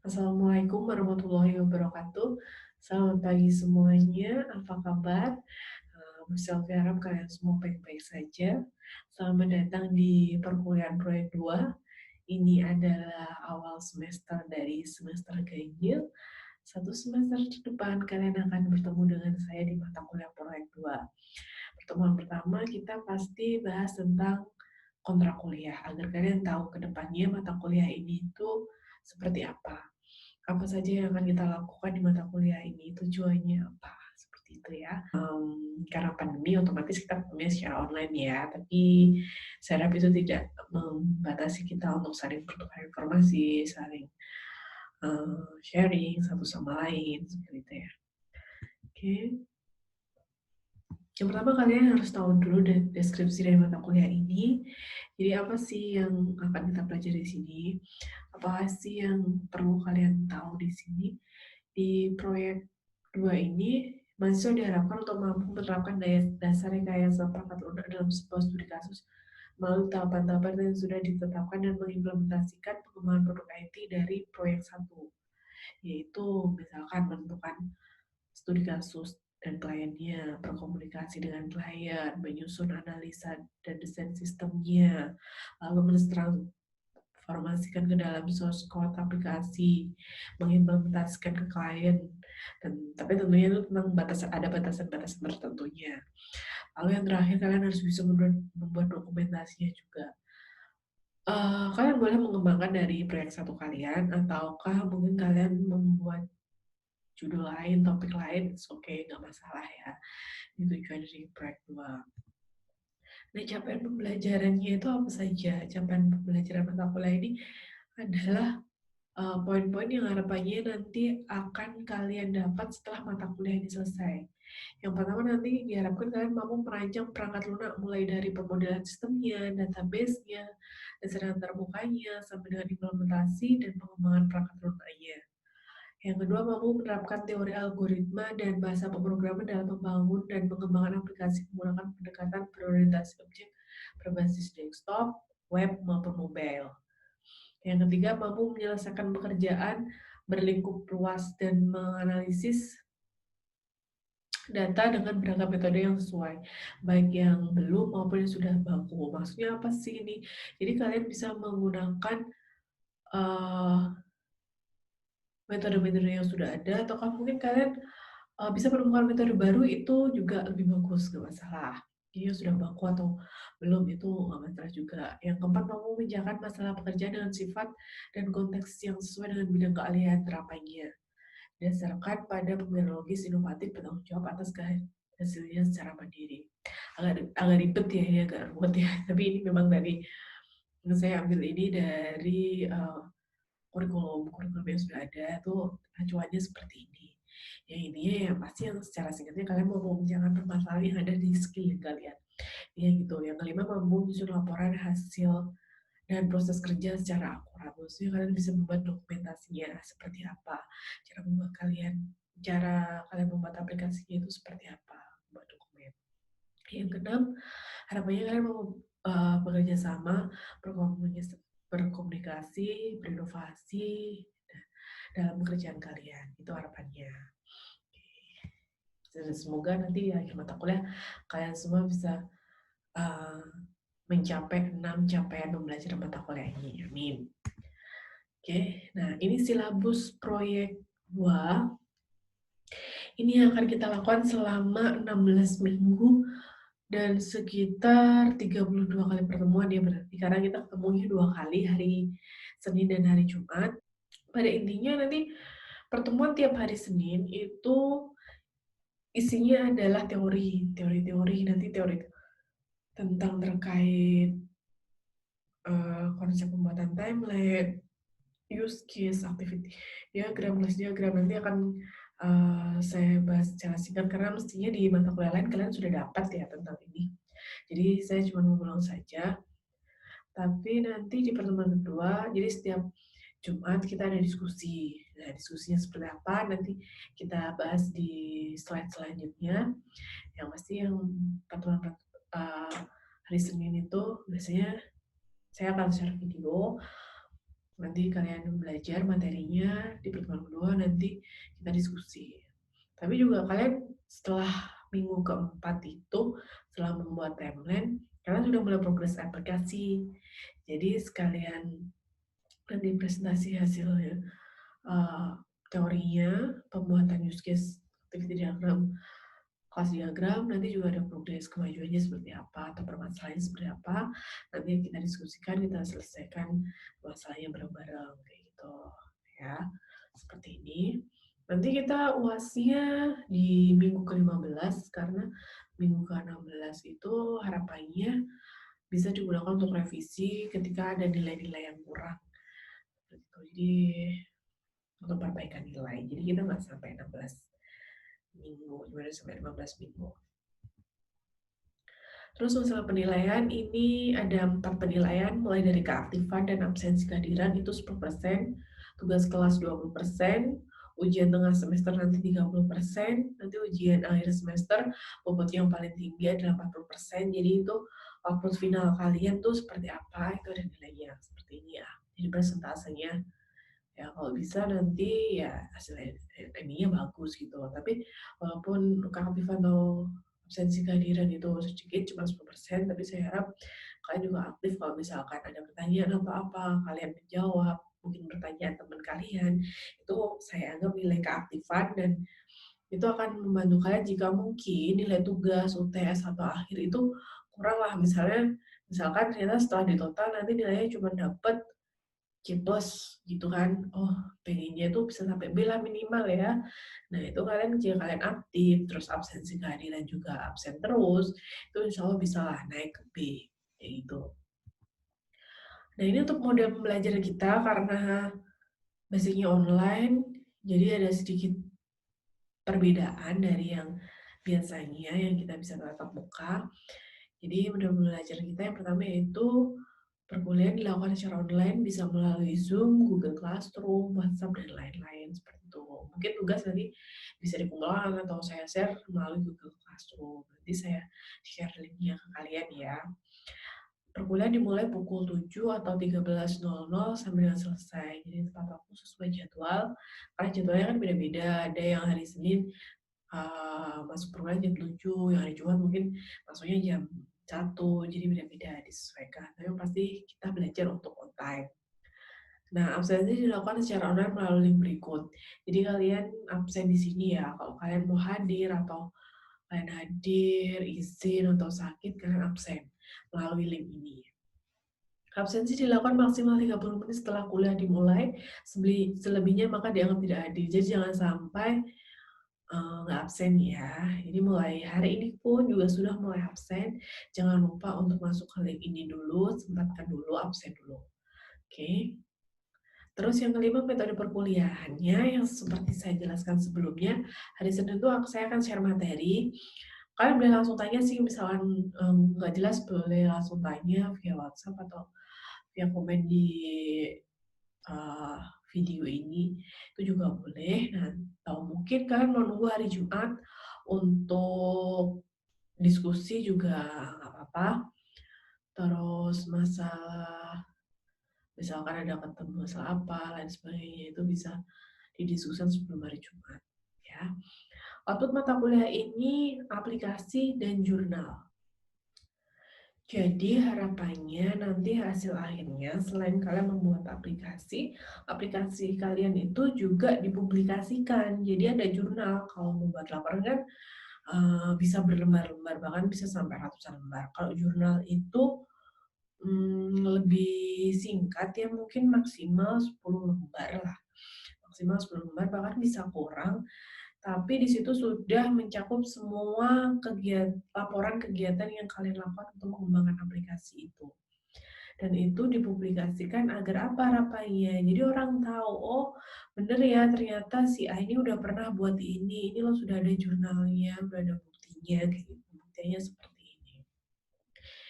Assalamualaikum warahmatullahi wabarakatuh. Selamat pagi semuanya, apa kabar? Berselfie harap kalian semua baik-baik saja. Selamat datang di perkuliahan proyek 2. Ini adalah awal semester dari semester ganjil. Satu semester ke depan kalian akan bertemu dengan saya di mata kuliah proyek 2. Pertemuan pertama kita pasti bahas tentang kontrak kuliah agar kalian tahu ke depannya mata kuliah ini itu seperti apa saja yang akan kita lakukan di mata kuliah ini, tujuannya apa, seperti itu ya. Karena pandemi otomatis kita ketemunya secara online ya, tapi saya harap itu tidak membatasi kita untuk saling bertukar informasi, saling sharing satu sama lain, seperti itu ya. Oke. Yang pertama kalian harus tahu dulu deskripsi dari mata kuliah ini. Jadi apa sih yang akan kita pelajari di sini? Apa sih yang perlu kalian tahu di sini? Di proyek 2 ini, mahasiswa diharapkan untuk mampu menerapkan daya dasar rekayasa perangkat lunak dalam sebuah studi kasus melalui tahapan-tahapan yang sudah ditetapkan dan mengimplementasikan pengembangan produk IT dari proyek 1, yaitu misalkan menentukan studi kasus dan kliennya, berkomunikasi dengan klien, menyusun analisa dan desain sistemnya, lalu mentransformasikan ke dalam source code aplikasi, mengimplementasikan ke klien, dan tapi tentunya itu tentang ada batasan-batasan tertentunya. Lalu yang terakhir kalian harus bisa membuat dokumentasinya juga. Kalian boleh mengembangkan dari proyek satu kalian, ataukah mungkin kalian membuat judul lain, topik lain, it's okay, nggak masalah ya. Itu tujuan dari proyek 2. Nah, capaian pembelajarannya itu apa saja? Capaian pembelajaran mata kuliah ini adalah poin-poin yang harapannya nanti akan kalian dapat setelah mata kuliah ini selesai. Yang pertama nanti diharapkan kalian mampu merancang perangkat lunak mulai dari pemodelan sistemnya, database-nya, dasar antarmukanya, sampai dengan implementasi dan pengembangan perangkat lunaknya. Yang kedua, mampu menerapkan teori algoritma dan bahasa pemrograman dalam membangun dan mengembangkan aplikasi menggunakan pendekatan berorientasi objek berbasis desktop, web, maupun mobile. Yang ketiga, mampu menyelesaikan pekerjaan berlingkup luas dan menganalisis data dengan beragam metode yang sesuai, baik yang belum maupun yang sudah baku. Maksudnya apa sih ini? Jadi kalian bisa menggunakan metode-metode yang sudah ada, ataukah mungkin kalian bisa menemukan metode baru itu juga lebih bagus, nggak masalah. Jadi yang sudah baku atau belum itu nggak masalah juga. Yang keempat, mampu memecahkan masalah pekerjaan dengan sifat dan konteks yang sesuai dengan bidang keahlian terapannya. Berdasarkan pada pemikiran logis, inovatif, bertanggung jawab atas hasilnya secara mandiri. Agak ribet ya, ini agak ruwet ya. Tapi ini memang saya ambil ini dari kurikulum yang sudah ada tuh acuannya seperti ini. Yang intinya ya pasti yang secara singkatnya kalian mau menjalankan permasalahan yang ada di skill kalian. Ya gitu. Yang kelima, mampu menyusun laporan hasil dan proses kerja secara akurat. Maksudnya kalian bisa membuat dokumentasinya seperti apa, cara kalian membuat aplikasinya itu seperti apa, membuat dokumen. Yang keenam, harapannya kalian mau bekerja sama, berkomunikasi, berinovasi dalam pekerjaan kalian. Itu harapannya. Dan semoga nanti di akhir mata kuliah kalian semua bisa uh, mencapai 6 capaian pembelajaran mata kuliah ini. Amin. Oke, nah ini silabus proyek 2. Ini yang akan kita lakukan selama 16 minggu dan sekitar 32 kali pertemuan ya berarti, karena kita ketemunya 2 kali, hari Senin dan hari Jumat. Pada intinya nanti pertemuan tiap hari Senin itu isinya adalah teori nanti teori tentang terkait konsep pembuatan timeline, use case, activity diagram, list diagram nanti akan saya bahas secara singkat karena mestinya di mata kuliah lain kalian sudah dapat ya tentang ini. Jadi saya cuma mengulang saja. Tapi nanti di pertemuan kedua, jadi setiap Jumat kita ada diskusi. Nah, diskusinya seperti apa nanti kita bahas di slide selanjutnya. Yang pasti yang pertemuan hari Senin itu biasanya saya akan share video Nanti kalian belajar materinya, di pertemuan kedua nanti kita diskusi. Tapi juga kalian setelah minggu keempat itu, setelah membuat timeline, kalian sudah mulai progres aplikasi. Jadi sekalian nanti presentasi hasilnya, teorinya, pembuatan use case, activity diagram, kelas diagram, nanti juga ada progres kemajuannya seperti apa atau permasalahannya seperti apa. Nanti kita diskusikan, kita selesaikan masalahnya bareng-bareng kayak gitu ya. Seperti ini. Nanti kita UASnya di minggu ke-15 karena minggu ke-16 itu harapannya bisa digunakan untuk revisi ketika ada nilai-nilai yang kurang. Jadi untuk perbaikan nilai. Jadi kita nggak sampai 16 minggu, cuma sampai 15 minggu. Terus masalah penilaian, ini ada 4 penilaian, mulai dari keaktifan dan absensi kehadiran itu 10%, tugas kelas 20%, ujian tengah semester nanti 30%, nanti ujian akhir semester bobot yang paling tinggi adalah 40%, jadi itu output final kalian tuh seperti apa, itu ada nilainya, seperti ini ya. Jadi persentasenya, ya kalau bisa nanti ya hasil ini-nya bagus gitu, tapi walaupun keaktifan atau absensi kehadiran itu sedikit cuma 10%, tapi saya harap kalian juga aktif kalau misalkan ada pertanyaan atau apa kalian menjawab, mungkin pertanyaan teman kalian itu saya anggap nilai keaktifan, dan itu akan membantu kalian jika mungkin nilai tugas UTS atau akhir itu kurang lah, misalkan ternyata setelah ditotal nanti nilainya cuma dapat C plus gitu kan, oh pengennya itu bisa sampai B lah minimal ya. Nah itu kalian jika kalian aktif, terus absensi kehadiran juga absen terus, itu insya Allah bisa lah naik ke B, kayak gitu. Nah ini untuk model pembelajaran kita karena basicnya online, jadi ada sedikit perbedaan dari yang biasanya yang kita bisa tatap muka. Jadi model belajar kita yang pertama yaitu perkuliahan dilakukan secara online, bisa melalui Zoom, Google Classroom, WhatsApp, dan lain-lain seperti itu. Mungkin tugas nanti bisa dikumpulkan atau saya share melalui Google Classroom. Nanti saya share linknya ke kalian ya. Perkuliahan dimulai pukul 7 atau 13.00 sampai dengan selesai. Jadi tepat waktu sesuai jadwal. Karena jadwalnya kan beda-beda. Ada yang hari Senin masuk perkuliahan jam 7, yang hari Jumat mungkin masuknya jam 1, jadi beda-beda disesuaikan. Tapi yang pasti kita belajar untuk on time. Nah, absensi dilakukan secara online melalui link berikut. Jadi kalian absen di sini ya, kalau kalian mau hadir atau kalian hadir, izin atau sakit, kalian absen melalui link ini. Absensi dilakukan maksimal 30 menit setelah kuliah dimulai, selebihnya maka dianggap tidak hadir. Jadi jangan sampai nggak absen ya. Jadi mulai hari ini pun juga sudah mulai absen. Jangan lupa untuk masuk ke link ini dulu, sempatkan dulu, absen dulu. Oke. Terus yang kelima, metode perkuliahannya yang seperti saya jelaskan sebelumnya. Hari Senin itu saya akan share materi. Kalian boleh langsung tanya sih, misalkan nggak jelas boleh langsung tanya via WhatsApp atau via komen di uh, video ini, itu juga boleh. Nah, atau mungkin kalian mau nunggu hari Jumat untuk diskusi juga nggak apa-apa. Terus masalah misalkan ada ketemu masalah apa, lain sebagainya, itu bisa didiskusikan sebelum hari Jumat. Ya. Output mata kuliah ini aplikasi dan jurnal. Jadi harapannya nanti hasil akhirnya selain kalian membuat aplikasi, aplikasi kalian itu juga dipublikasikan. Jadi ada jurnal. Kalau membuat laporan kan bisa berlembar-lembar, bahkan bisa sampai ratusan lembar. Kalau jurnal itu lebih singkat ya, mungkin maksimal 10 lembar lah. Maksimal 10 lembar, bahkan bisa kurang. Tapi di situ sudah mencakup semua laporan kegiatan yang kalian lakukan untuk mengembangkan aplikasi itu. Dan itu dipublikasikan agar apa harapannya? Jadi orang tahu, oh bener ya ternyata si A ini udah pernah buat ini loh sudah ada jurnalnya, udah ada buktinya, kayak gitu. Buktinya seperti ini.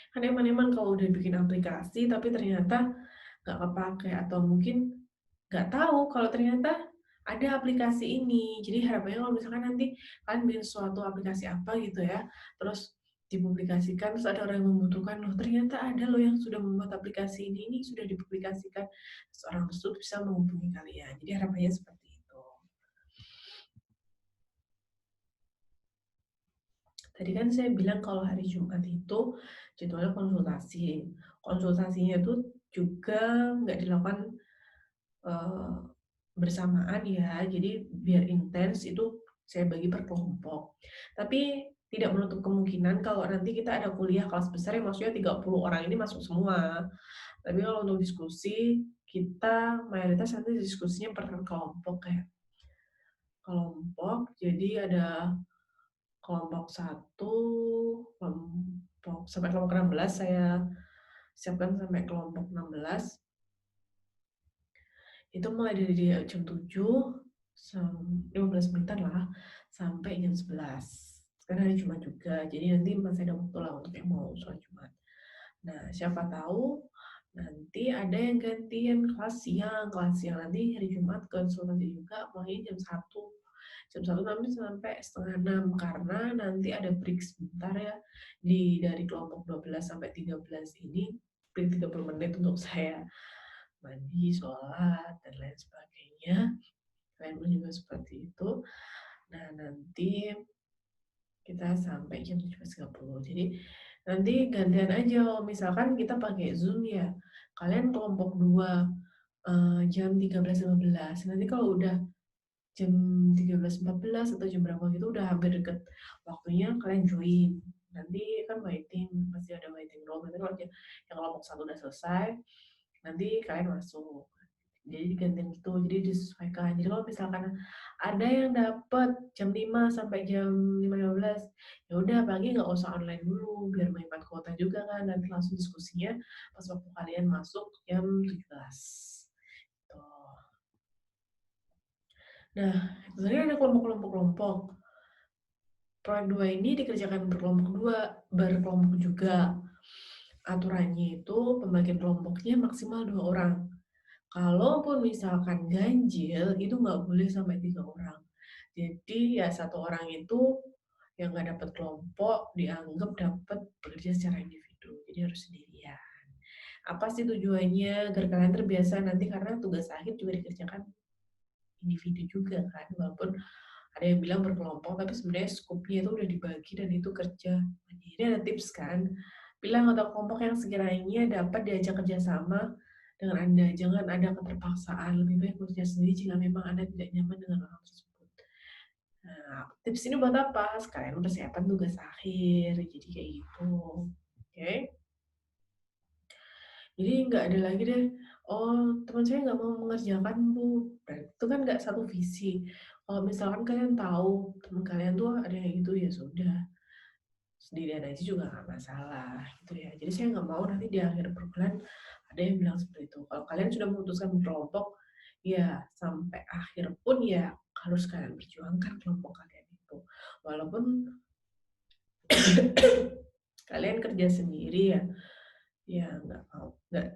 Kan emang kalau udah bikin aplikasi tapi ternyata nggak kepake atau mungkin nggak tahu kalau ternyata ada aplikasi ini. Jadi harapannya kalau misalkan nanti kalian bikin suatu aplikasi apa gitu ya, terus dipublikasikan, terus ada orang yang membutuhkan, loh ternyata ada loh yang sudah membuat aplikasi ini sudah dipublikasikan, terus orang tersebut bisa menghubungi kalian. Jadi harapannya seperti itu. Tadi kan saya bilang kalau hari Jumat itu jadwalnya konsultasi. Konsultasinya itu juga nggak dilakukan bersamaan ya, jadi biar intens itu saya bagi per kelompok. Tapi tidak menutup kemungkinan kalau nanti kita ada kuliah kelas besar yang maksudnya 30 orang ini masuk semua. Tapi kalau untuk diskusi, kita mayoritas nanti diskusinya per kelompok ya. Kelompok, jadi ada kelompok 1, kelompok sampai kelompok 16 saya siapkan sampai kelompok 16. Itu mulai dari jam 7 15 menitan lah sampai jam 11. Sekarang hari Jumat juga, jadi nanti masih ada waktu lah untuk yang mau sholat Jumat. Nah, siapa tahu nanti ada yang gantian kelas siang nanti hari Jumat konsultasi juga mulai jam 1 sampai setengah 6 karena nanti ada break sebentar ya dari kelompok 12 sampai 13 ini break 30 menit untuk saya mandi, sholat, dan lain sebagainya. Kalian pun juga seperti itu. Nah, nanti kita sampai jam 17.30. Jadi nanti gantian aja, misalkan kita pakai Zoom ya, kalian kelompok 2 jam 13.15. Nanti kalau udah jam 13.14 atau jam berapa gitu udah hampir deket waktunya kalian join. Nanti kan waiting, pasti ada waiting room. Nanti kalau yang kelompok 1 udah selesai, nanti kalian masuk. Jadi digantiin gitu, jadi disesuaikan. Jadi kalau misalkan ada yang dapat jam 5 sampai jam 5.15, ya udah pagi nggak usah online dulu biar menghemat kuota juga kan, nanti langsung diskusinya pas waktu kalian masuk jam 17. Tuh. Nah, sebenarnya ada kelompok-kelompok. Proyek 2 ini dikerjakan berkelompok juga. Aturannya itu pembagian kelompoknya maksimal 2 orang. Kalaupun misalkan ganjil, itu nggak boleh sampai 3 orang. Jadi ya 1 orang itu yang nggak dapat kelompok dianggap dapat bekerja secara individu. Jadi harus sendirian. Apa sih tujuannya? Agar kalian terbiasa nanti karena tugas akhir juga dikerjakan individu juga kan. Walaupun ada yang bilang berkelompok, tapi sebenarnya skupnya itu udah dibagi dan itu kerja. Jadi ada tips kan, pilih anggota kelompok yang sekiranya dapat diajak kerjasama dengan Anda. Jangan ada keterpaksaan, lebih baik bekerja sendiri jika memang Anda tidak nyaman dengan orang tersebut. Nah, tips ini buat apa? Sekalian persiapan tugas akhir, jadi kayak gitu. Oke? Jadi nggak ada lagi deh, oh teman saya nggak mau mengerjakan bu, berarti itu kan nggak satu visi. Kalau misalkan kalian tahu teman kalian tuh ada yang gitu ya sudah sendirian aja juga nggak masalah gitu ya. Jadi saya nggak mau nanti di akhir perbulan ada yang bilang seperti itu. Kalau kalian sudah memutuskan berkelompok, ya sampai akhir pun ya harus kalian perjuangkan kelompok kalian itu. Walaupun kalian kerja sendiri ya, ya nggak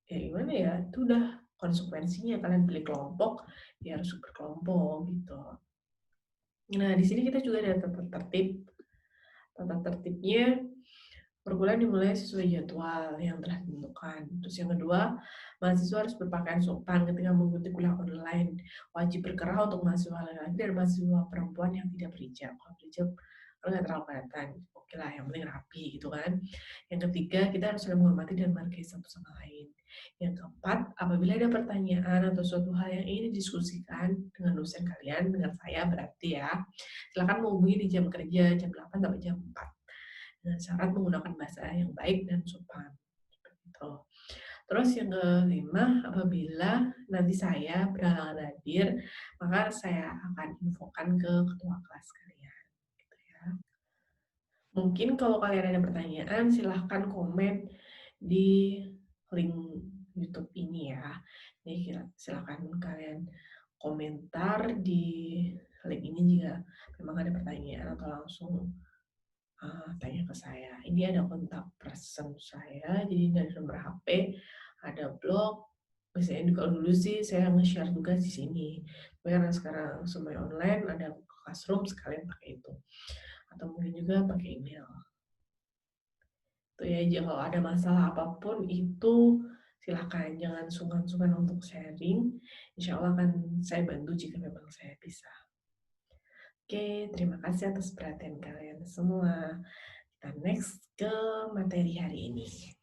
ya gimana ya, itu udah konsekuensinya kalian pilih kelompok, ya harus berkelompok gitu. Nah, di sini kita juga ada tata tertib. Tata tertibnya perkuliahan dimulai sesuai jadwal yang telah ditentukan. Terus yang kedua, mahasiswa harus berpakaian sopan ketika mengikuti kuliah online. Wajib berkerah untuk mahasiswa laki-laki dan mahasiswa perempuan yang tidak berhijab. Kalau berhijab, kalau nggak terlalu kelihatan. Oke lah, yang penting rapi gitu kan. Yang ketiga, kita harus saling menghormati dan menghargai satu sama lain. Yang keempat, apabila ada pertanyaan atau suatu hal yang ingin didiskusikan dengan dosen kalian, dengan saya berarti ya, silakan menghubungi di jam kerja jam 8 sampai jam 4 dengan syarat menggunakan bahasa yang baik dan sopan. Gitu. Terus yang kelima, apabila nanti saya berhalangan hadir, maka saya akan infokan ke ketua kelas kalian. Gitu ya. Mungkin kalau kalian ada pertanyaan, silahkan komen di link YouTube ini ya. Jadi silahkan kalian komentar di link ini jika memang ada pertanyaan atau langsung tanya ke saya. Ini ada kontak person saya, jadi dari nomor HP, ada blog. Biasanya kalau dulu sih saya nge-share tugas di sini. Tapi karena sekarang semuanya online, ada Classroom sekalian pakai itu. Atau mungkin juga pakai email. Tuh ya, kalau ada masalah apapun itu silakan, jangan sungkan-sungkan untuk sharing. Insya Allah akan saya bantu jika memang saya bisa. Oke, terima kasih atas perhatian kalian semua. Kita next ke materi hari ini.